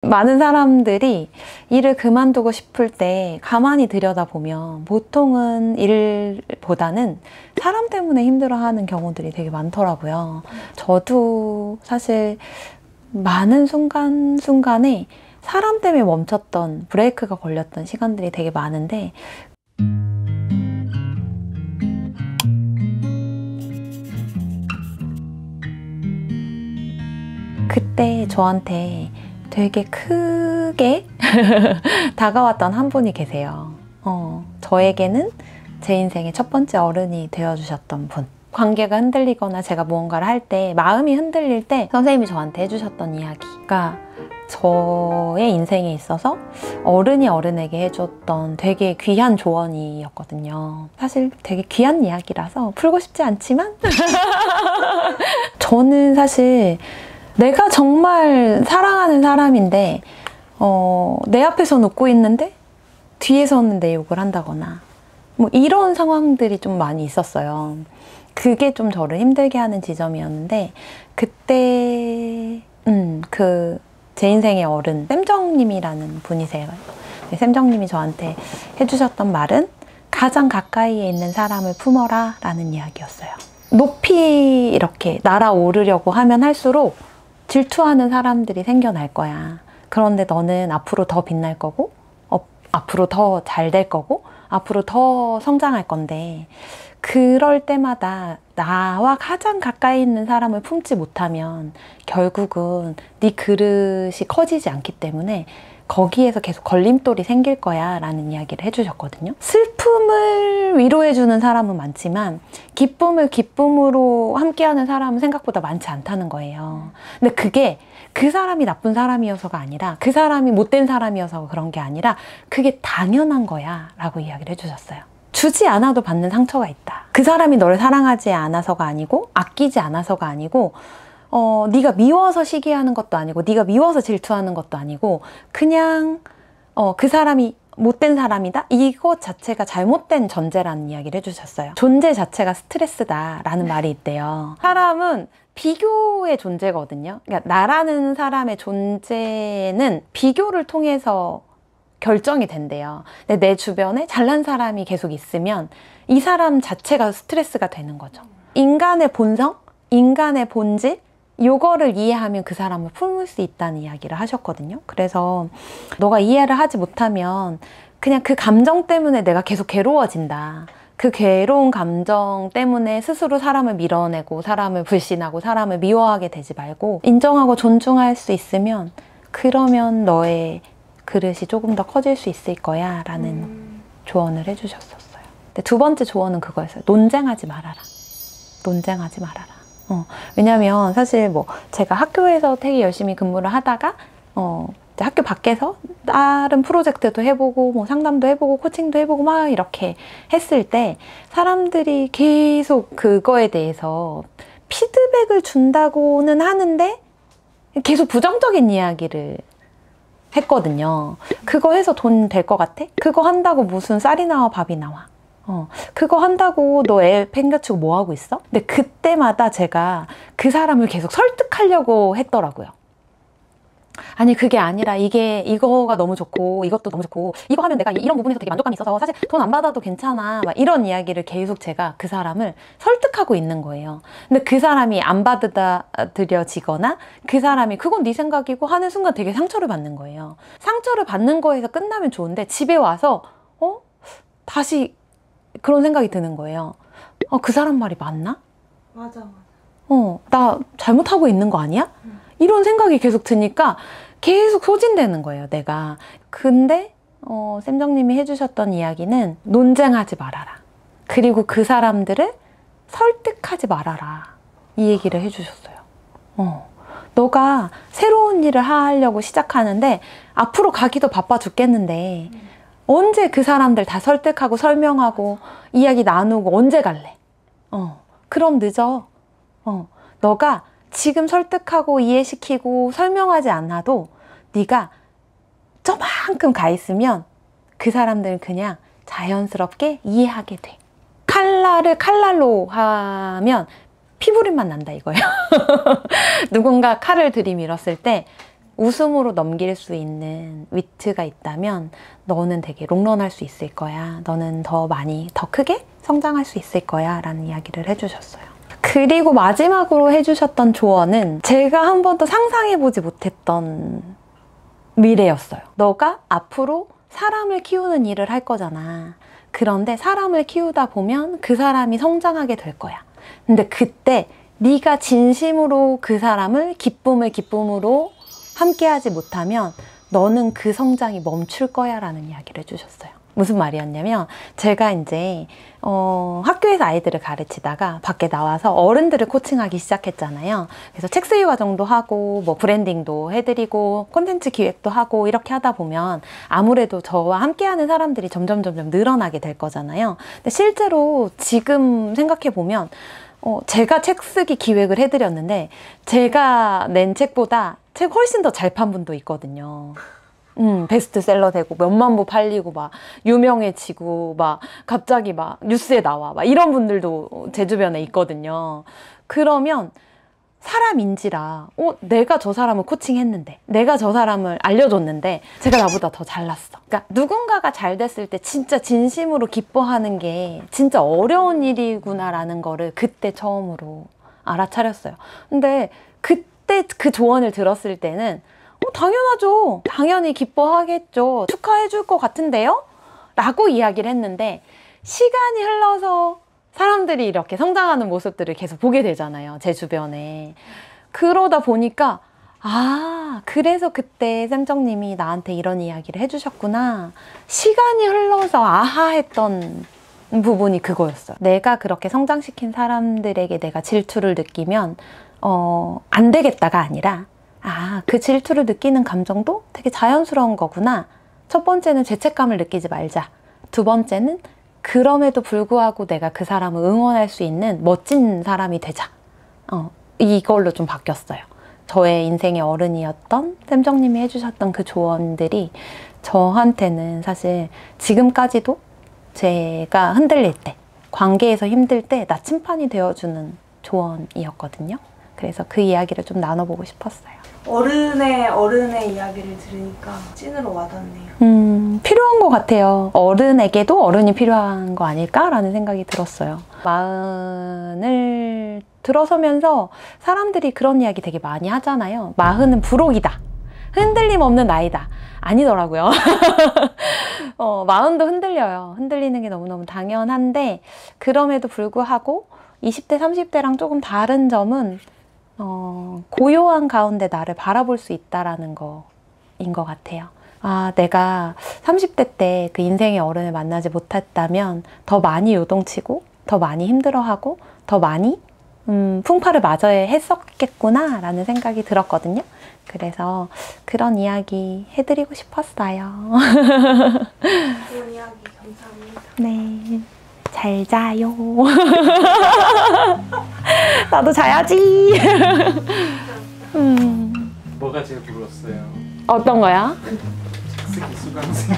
많은 사람들이 일을 그만두고 싶을 때 가만히 들여다보면 보통은 일보다는 사람 때문에 힘들어하는 경우들이 되게 많더라고요. 저도 사실 많은 순간순간에 사람 때문에 멈췄던, 브레이크가 걸렸던 시간들이 되게 많은데, 그때 저한테 되게 크게 다가왔던 한 분이 계세요. 저에게는 제 인생의 첫 번째 어른이 되어주셨던 분. 관계가 흔들리거나 제가 무언가를 할 때, 마음이 흔들릴 때 선생님이 저한테 해주셨던 이야기가 저의 인생에 있어서 어른이 어른에게 해줬던 되게 귀한 조언이었거든요. 사실 되게 귀한 이야기라서 풀고 싶지 않지만 저는 사실 내가 정말 사랑하는 사람인데 내 앞에서는 웃고 있는데 뒤에서는 내 욕을 한다거나 뭐 이런 상황들이 좀 많이 있었어요. 그게 좀 저를 힘들게 하는 지점이었는데, 그때 제 인생의 어른 쌤정님이라는 분이세요. 쌤정님이 저한테 해주셨던 말은 가장 가까이에 있는 사람을 품어라 라는 이야기였어요. 높이 이렇게 날아오르려고 하면 할수록 질투하는 사람들이 생겨날 거야. 그런데 너는 앞으로 더 빛날 거고, 앞으로 더 잘 될 거고, 앞으로 더 성장할 건데, 그럴 때마다 나와 가장 가까이 있는 사람을 품지 못하면 결국은 네 그릇이 커지지 않기 때문에 거기에서 계속 걸림돌이 생길 거야 라는 이야기를 해주셨거든요. 슬픔을 위로해주는 사람은 많지만 기쁨을 기쁨으로 함께하는 사람은 생각보다 많지 않다는 거예요. 근데 그게 그 사람이 나쁜 사람이어서가 아니라, 그 사람이 못된 사람이어서 그런 게 아니라 그게 당연한 거야 라고 이야기를 해주셨어요. 주지 않아도 받는 상처가 있다. 그 사람이 너를 사랑하지 않아서가 아니고, 아끼지 않아서가 아니고, 네가 미워서 시기하는 것도 아니고, 네가 미워서 질투하는 것도 아니고, 그냥 그 사람이 못된 사람이다? 이것 자체가 잘못된 전제라는 이야기를 해주셨어요. 존재 자체가 스트레스다라는 말이 있대요. 사람은 비교의 존재거든요. 그러니까 나라는 사람의 존재는 비교를 통해서 결정이 된대요. 근데 내 주변에 잘난 사람이 계속 있으면 이 사람 자체가 스트레스가 되는 거죠. 인간의 본성, 인간의 본질, 요거를 이해하면 그 사람을 품을 수 있다는 이야기를 하셨거든요. 그래서 너가 이해를 하지 못하면 그냥 그 감정 때문에 내가 계속 괴로워진다. 그 괴로운 감정 때문에 스스로 사람을 밀어내고 사람을 불신하고 사람을 미워하게 되지 말고 인정하고 존중할 수 있으면, 그러면 너의 그릇이 조금 더 커질 수 있을 거야 라는 조언을 해주셨었어요. 근데 두 번째 조언은 그거였어요. 논쟁하지 말아라. 논쟁하지 말아라. 왜냐면 사실 뭐 제가 학교에서 되게 열심히 근무를 하다가 학교 밖에서 다른 프로젝트도 해보고 뭐 상담도 해보고 코칭도 해보고 막 이렇게 했을 때 사람들이 계속 그거에 대해서 피드백을 준다고는 하는데 계속 부정적인 이야기를 했거든요. 그거 해서 돈 될 것 같아? 그거 한다고 무슨 쌀이 나와 밥이 나와? 그거 한다고 너 애 팽겨치고 뭐 하고 있어? 근데 그때마다 제가 그 사람을 계속 설득하려고 했더라고요. 아니 그게 아니라 이거가 너무 좋고 이것도 너무 좋고 이거 하면 내가 이런 부분에서 되게 만족감이 있어서 사실 돈 안 받아도 괜찮아, 막 이런 이야기를 계속 제가 그 사람을 설득하고 있는 거예요. 근데 그 사람이 안 받아들여지거나 그 사람이 그건 네 생각이고 하는 순간 되게 상처를 받는 거예요. 상처를 받는 거에서 끝나면 좋은데 집에 와서 다시 그런 생각이 드는 거예요. 그 사람 말이 맞나? 맞아. 나 잘못하고 있는 거 아니야? 이런 생각이 계속 드니까 계속 소진되는 거예요, 내가. 근데 쌤정님이 해주셨던 이야기는 논쟁하지 말아라. 그리고 그 사람들을 설득하지 말아라. 이 얘기를 해주셨어요. 너가 새로운 일을 하려고 시작하는데 앞으로 가기도 바빠 죽겠는데 언제 그 사람들 다 설득하고 설명하고 이야기 나누고 언제 갈래? 그럼 늦어. 너가 지금 설득하고 이해시키고 설명하지 않아도 네가 저만큼 가 있으면 그 사람들은 그냥 자연스럽게 이해하게 돼. 칼날을 칼날로 하면 피부림만 난다 이거예요. 누군가 칼을 들이밀었을 때 웃음으로 넘길 수 있는 위트가 있다면 너는 되게 롱런할 수 있을 거야. 너는 더 많이, 더 크게 성장할 수 있을 거야 라는 이야기를 해주셨어요. 그리고 마지막으로 해주셨던 조언은 제가 한 번도 상상해보지 못했던 미래였어요. 너가 앞으로 사람을 키우는 일을 할 거잖아. 그런데 사람을 키우다 보면 그 사람이 성장하게 될 거야. 근데 그때 네가 진심으로 그 사람을 기쁨으로 함께하지 못하면 너는 그 성장이 멈출 거야 라는 이야기를 해주셨어요. 무슨 말이었냐면 제가 이제 학교에서 아이들을 가르치다가 밖에 나와서 어른들을 코칭하기 시작했잖아요. 그래서 책 수유 과정도 하고 뭐 브랜딩도 해드리고 콘텐츠 기획도 하고 이렇게 하다 보면 아무래도 저와 함께하는 사람들이 점점 늘어나게 될 거잖아요. 근데 실제로 지금 생각해보면 제가 책 쓰기 기획을 해드렸는데 제가 낸 책보다 책 훨씬 더 잘 판 분도 있거든요. 베스트셀러 되고 몇만 부 팔리고 막 유명해지고 막 갑자기 막 뉴스에 나와 막 이런 분들도 제 주변에 있거든요. 그러면 사람인지라 내가 저 사람을 코칭했는데 내가 저 사람을 알려줬는데 제가 나보다 더 잘났어. 그러니까 누군가가 잘 됐을 때 진짜 진심으로 기뻐하는 게 진짜 어려운 일이구나라는 거를 그때 처음으로 알아차렸어요. 근데 그때 그 조언을 들었을 때는 당연하죠. 당연히 기뻐하겠죠. 축하해 줄 것 같은데요? 라고 이야기를 했는데 시간이 흘러서 사람들이 이렇게 성장하는 모습들을 계속 보게 되잖아요. 제 주변에. 그러다 보니까 그래서 그때 쌤정님이 나한테 이런 이야기를 해주셨구나. 시간이 흘러서 했던 부분이 그거였어요. 내가 그렇게 성장시킨 사람들에게 내가 질투를 느끼면 안 되겠다가 아니라 그 질투를 느끼는 감정도 되게 자연스러운 거구나. 첫 번째는 죄책감을 느끼지 말자. 두 번째는 그럼에도 불구하고 내가 그 사람을 응원할 수 있는 멋진 사람이 되자. 이걸로 좀 바뀌었어요. 저의 인생의 어른이었던 쌤정님이 해주셨던 그 조언들이 저한테는 사실 지금까지도 제가 흔들릴 때, 관계에서 힘들 때 나침판이 되어주는 조언이었거든요. 그래서 그 이야기를 좀 나눠보고 싶었어요. 어른의 이야기를 들으니까 찐으로 와닿네요. 필요한 것 같아요. 어른에게도 어른이 필요한 거 아닐까라는 생각이 들었어요. 마흔을 들어서면서 사람들이 그런 이야기 되게 많이 하잖아요. 마흔은 불혹이다. 흔들림 없는 나이다. 아니더라고요. 마흔도 흔들려요. 흔들리는 게 너무너무 당연한데 그럼에도 불구하고 20대, 30대랑 조금 다른 점은 고요한 가운데 나를 바라볼 수 있다라는 거인 것 같아요. 내가 30대 때 그 인생의 어른을 만나지 못했다면 더 많이 요동치고 더 많이 힘들어하고 더 많이 풍파를 맞아야 했었겠구나 라는 생각이 들었거든요. 그래서 그런 이야기 해드리고 싶었어요. 좋은 이야기 감사합니다. 네, 잘 자요. 나도 자야지. 뭐가 제일 부러웠어요? 어떤 거야? 책 쓰기 수강생.